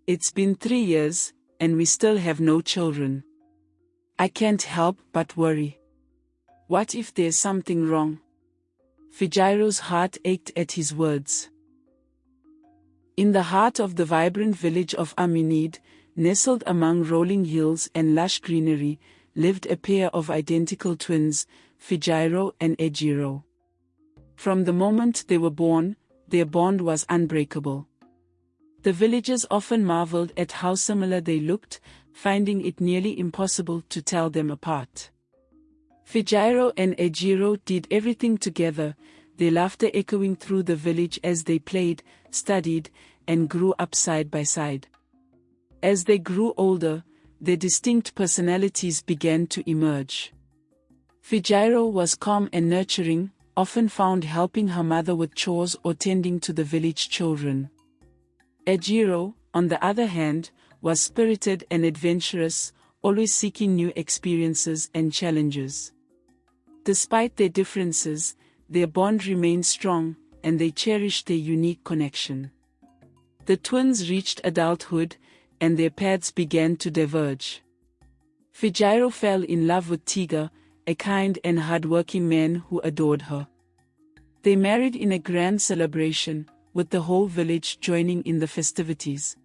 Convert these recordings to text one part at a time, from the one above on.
It's been 3 years, and we still have no children. I can't help but worry. What if there's something wrong? Fejiro's heart ached at his words. In the heart of the vibrant village of Amunid, nestled among rolling hills and lush greenery, lived a pair of identical twins, Fejiro and Ejiro. From the moment they were born, their bond was unbreakable. The villagers often marveled at how similar they looked, finding it nearly impossible to tell them apart. Fejiro and Ejiro did everything together, their laughter echoing through the village as they played, studied, and grew up side by side. As they grew older, their distinct personalities began to emerge. Fejiro was calm and nurturing, often found helping her mother with chores or tending to the village children. Ejiro, on the other hand, was spirited and adventurous, always seeking new experiences and challenges. Despite their differences, their bond remained strong, and they cherished their unique connection. The twins reached adulthood, and their paths began to diverge. Fejiro fell in love with Tega, a kind and hard-working man who adored her. They married in a grand celebration, with the whole village joining in the festivities.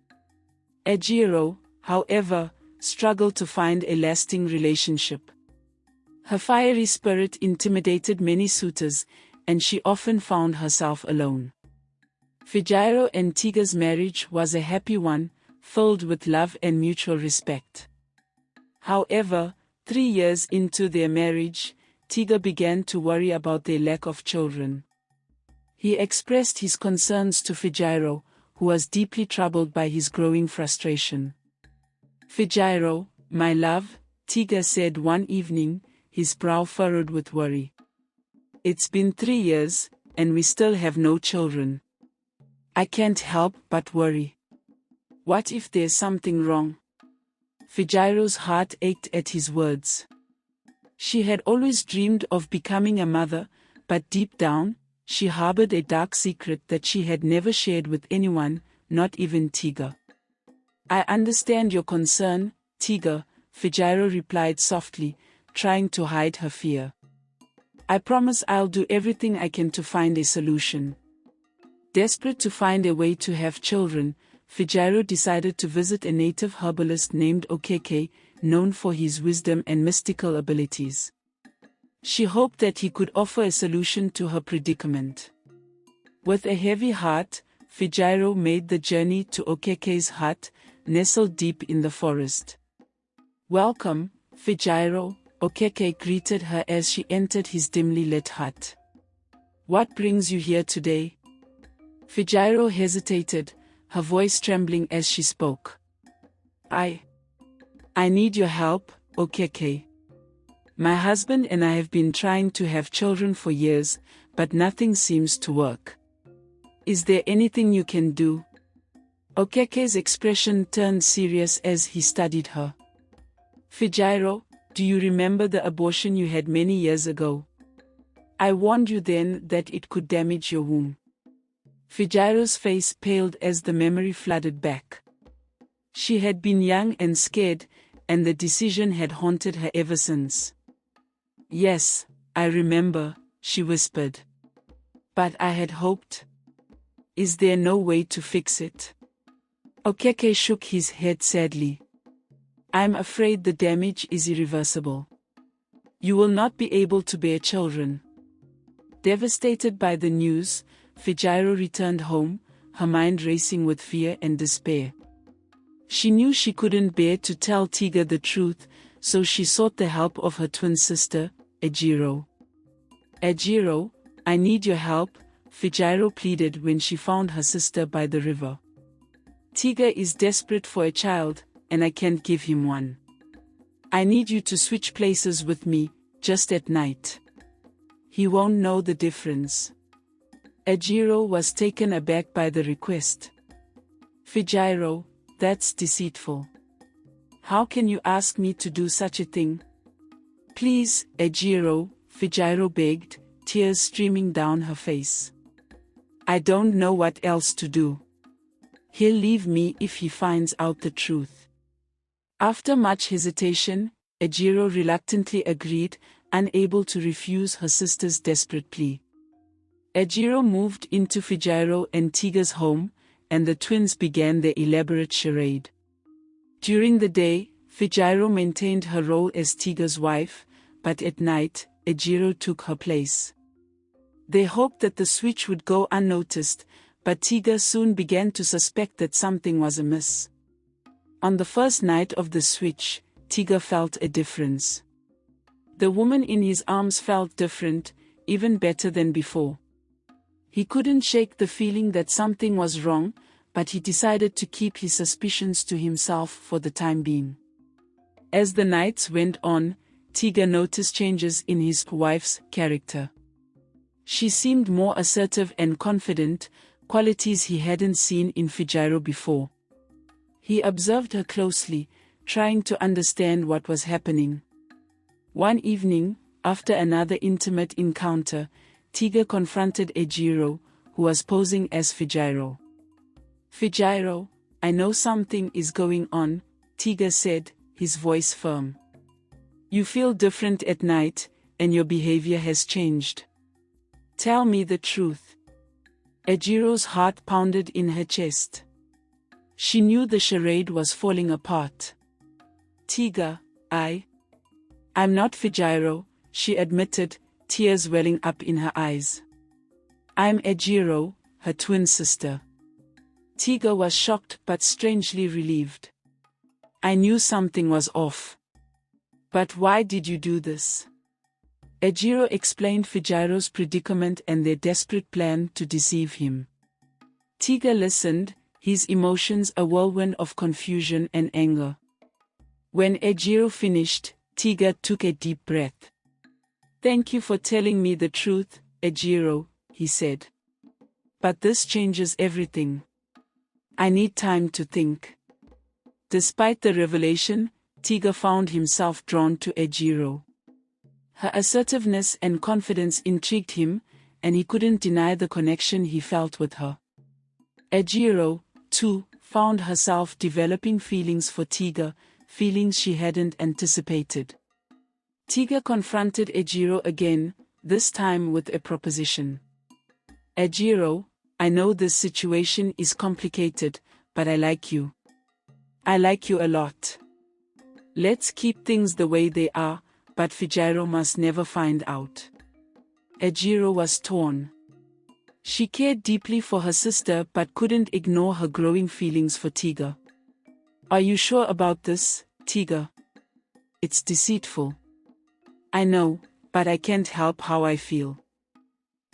Ejiro, however, struggled to find a lasting relationship. Her fiery spirit intimidated many suitors, and she often found herself alone. Fejiro and Tega's marriage was a happy one, filled with love and mutual respect. However, 3 years into their marriage, Tega began to worry about their lack of children. He expressed his concerns to Fejiro, who was deeply troubled by his growing frustration. "Fejiro, my love," Tega said one evening, his brow furrowed with worry. "It's been 3 years, and we still have no children. I can't help but worry. What if there's something wrong?" Fejiro's heart ached at his words. She had always dreamed of becoming a mother, but deep down, she harbored a dark secret that she had never shared with anyone, not even Tega. "I understand your concern, Tega," Fejiro replied softly, trying to hide her fear. "I promise I'll do everything I can to find a solution." Desperate to find a way to have children, Fejiro decided to visit a native herbalist named Okeke, known for his wisdom and mystical abilities. She hoped that he could offer a solution to her predicament. With a heavy heart, Fejiro made the journey to Okeke's hut, nestled deep in the forest. "Welcome, Fejiro," Okeke greeted her as she entered his dimly lit hut. "What brings you here today?" Fejiro hesitated, her voice trembling as she spoke. I need your help, Okeke. My husband and I have been trying to have children for years, but nothing seems to work. Is there anything you can do?" Okeke's expression turned serious as he studied her. "Fejiro, do you remember the abortion you had many years ago? I warned you then that it could damage your womb." Fejiro's face paled as the memory flooded back. She had been young and scared, and the decision had haunted her ever since. "Yes, I remember," she whispered. "But I had hoped. Is there no way to fix it?" Okeke shook his head sadly. "I'm afraid the damage is irreversible. You will not be able to bear children." Devastated by the news, Fejiro returned home, her mind racing with fear and despair. She knew she couldn't bear to tell Tega the truth, so she sought the help of her twin sister, Ejiro. "Ejiro, I need your help," Fejiro pleaded when she found her sister by the river. "Tega is desperate for a child, and I can't give him one. I need you to switch places with me, just at night. He won't know the difference." Ejiro was taken aback by the request. "Fejiro, that's deceitful. How can you ask me to do such a thing?" "Please, Ejiro," Fejiro begged, tears streaming down her face. "I don't know what else to do." He'll leave me if he finds out the truth. After much hesitation, Ejiro reluctantly agreed, unable to refuse her sister's desperate plea. Ejiro moved into Fejiro and Tega's home, and the twins began their elaborate charade. During the day, Fejiro maintained her role as Tega's wife, but at night, Ejiro took her place. They hoped that the switch would go unnoticed, but Tega soon began to suspect that something was amiss. On the first night of the switch, Tega felt a difference. The woman in his arms felt different, even better than before. He couldn't shake the feeling that something was wrong, but he decided to keep his suspicions to himself for the time being. As the nights went on, Tega noticed changes in his wife's character. She seemed more assertive and confident, qualities he hadn't seen in Fejiro before. He observed her closely, trying to understand what was happening. One evening, after another intimate encounter, Tega confronted Ejiro, who was posing as Fejiro. "Fejiro, I know something is going on," Tega said, his voice firm. "You feel different at night, and your behavior has changed. Tell me the truth." Ejiro's heart pounded in her chest. She knew the charade was falling apart. "Tega, I'm not Fejiro," she admitted, tears welling up in her eyes. "I'm Ejiro, her twin sister." Tega was shocked but strangely relieved. "I knew something was off. But why did you do this?" Ejiro explained Fejiro's predicament and their desperate plan to deceive him. Tega listened, his emotions a whirlwind of confusion and anger. When Ejiro finished, Tega took a deep breath. "Thank you for telling me the truth, Ejiro," he said. "But this changes everything. I need time to think." Despite the revelation, Tega found himself drawn to Ejiro. Her assertiveness and confidence intrigued him, and he couldn't deny the connection he felt with her. Ejiro, too, found herself developing feelings for Tega, feelings she hadn't anticipated. Tega confronted Ejiro again, this time with a proposition. "Ejiro, I know this situation is complicated, but I like you. I like you a lot. Let's keep things the way they are, but Fejiro must never find out." Ejiro was torn. She cared deeply for her sister but couldn't ignore her growing feelings for Tega. "Are you sure about this, Tega? It's deceitful." "I know, but I can't help how I feel."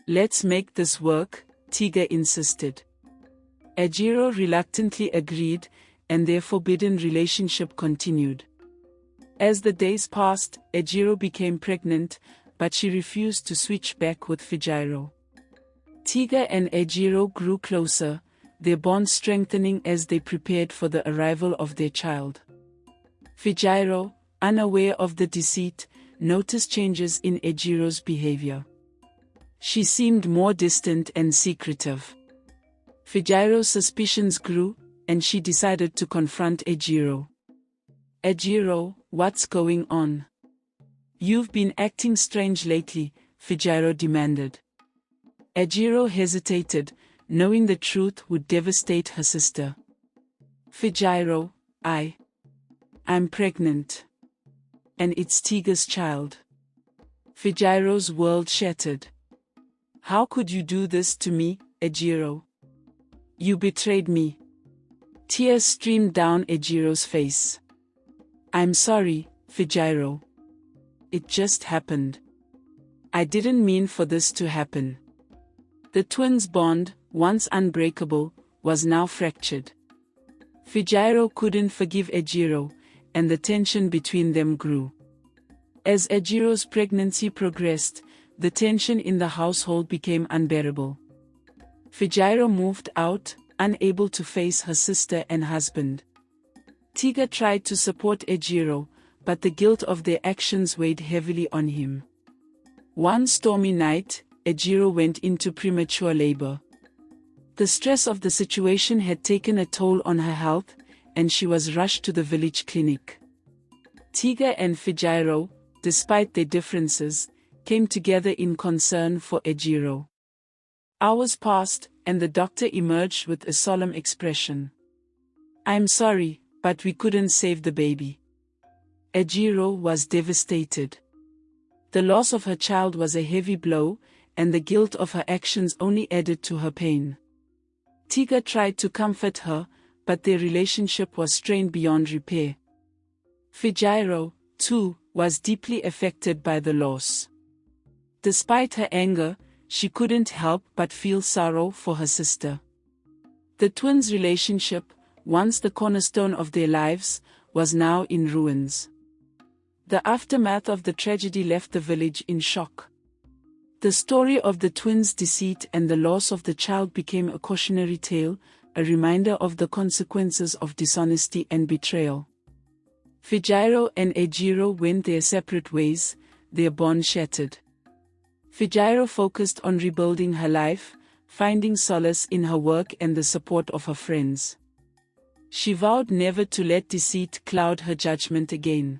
"Let's make this work," Tega insisted. Ejiro reluctantly agreed, and their forbidden relationship continued. As the days passed, Ejiro became pregnant, but she refused to switch back with Fejiro. Tega and Ejiro grew closer, their bond strengthening as they prepared for the arrival of their child. Fejiro, unaware of the deceit, noticed changes in Ejiro's behavior. She seemed more distant and secretive. Fejiro's suspicions grew, and she decided to confront Ejiro. "Ejiro, what's going on? You've been acting strange lately," Fejiro demanded. Ejiro hesitated, knowing the truth would devastate her sister. "Fejiro, I'm pregnant. And it's Tega's child." Fejiro's world shattered. "How could you do this to me, Ejiro? You betrayed me." Tears streamed down Ejiro's face. "I'm sorry, Fejiro. It just happened. I didn't mean for this to happen." The twins' bond, once unbreakable, was now fractured. Fejiro couldn't forgive Ejiro, and the tension between them grew. As Ejiro's pregnancy progressed, the tension in the household became unbearable. Fejiro moved out, unable to face her sister and husband. Tega tried to support Ejiro, but the guilt of their actions weighed heavily on him. One stormy night, Ejiro went into premature labor. The stress of the situation had taken a toll on her health, and she was rushed to the village clinic. Tega and Fejiro, despite their differences, came together in concern for Ejiro. Hours passed, and the doctor emerged with a solemn expression. "I'm sorry, but we couldn't save the baby." Ejiro was devastated. The loss of her child was a heavy blow, and the guilt of her actions only added to her pain. Tega tried to comfort her, but their relationship was strained beyond repair. Fejiro, too, was deeply affected by the loss. Despite her anger, she couldn't help but feel sorrow for her sister. The twins' relationship, once the cornerstone of their lives, was now in ruins. The aftermath of the tragedy left the village in shock. The story of the twins' deceit and the loss of the child became a cautionary tale, a reminder of the consequences of dishonesty and betrayal. Fejiro and Ejiro went their separate ways, their bond shattered. Fejiro focused on rebuilding her life, finding solace in her work and the support of her friends. She vowed never to let deceit cloud her judgment again.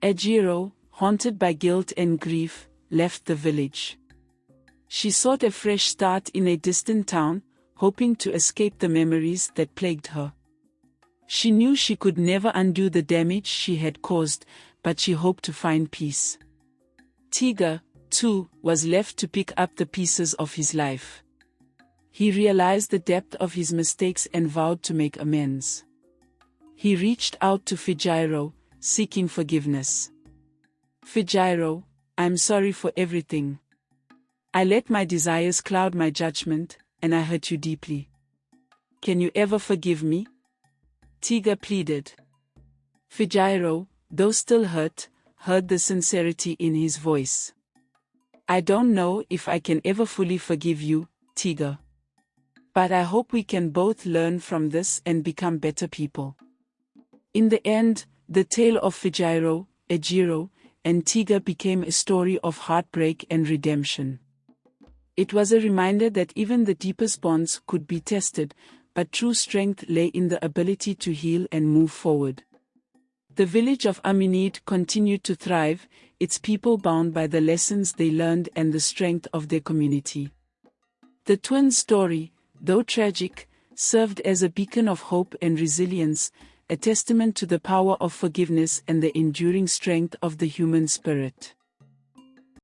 Ejiro, haunted by guilt and grief, left the village. She sought a fresh start in a distant town, hoping to escape the memories that plagued her. She knew she could never undo the damage she had caused, but she hoped to find peace. Tega, too, was left to pick up the pieces of his life. He realized the depth of his mistakes and vowed to make amends. He reached out to Fejiro, seeking forgiveness. "Fejiro, I'm sorry for everything. I let my desires cloud my judgment, and I hurt you deeply. Can you ever forgive me?" Tega pleaded. Fejiro, though still hurt, heard the sincerity in his voice. "I don't know if I can ever fully forgive you, Tega. But I hope we can both learn from this and become better people." In the end, the tale of Fejiro, Ejiro, and Tega became a story of heartbreak and redemption. It was a reminder that even the deepest bonds could be tested, but true strength lay in the ability to heal and move forward. The village of Aminid continued to thrive, its people bound by the lessons they learned and the strength of their community. The twins' story, though tragic, served as a beacon of hope and resilience, a testament to the power of forgiveness and the enduring strength of the human spirit.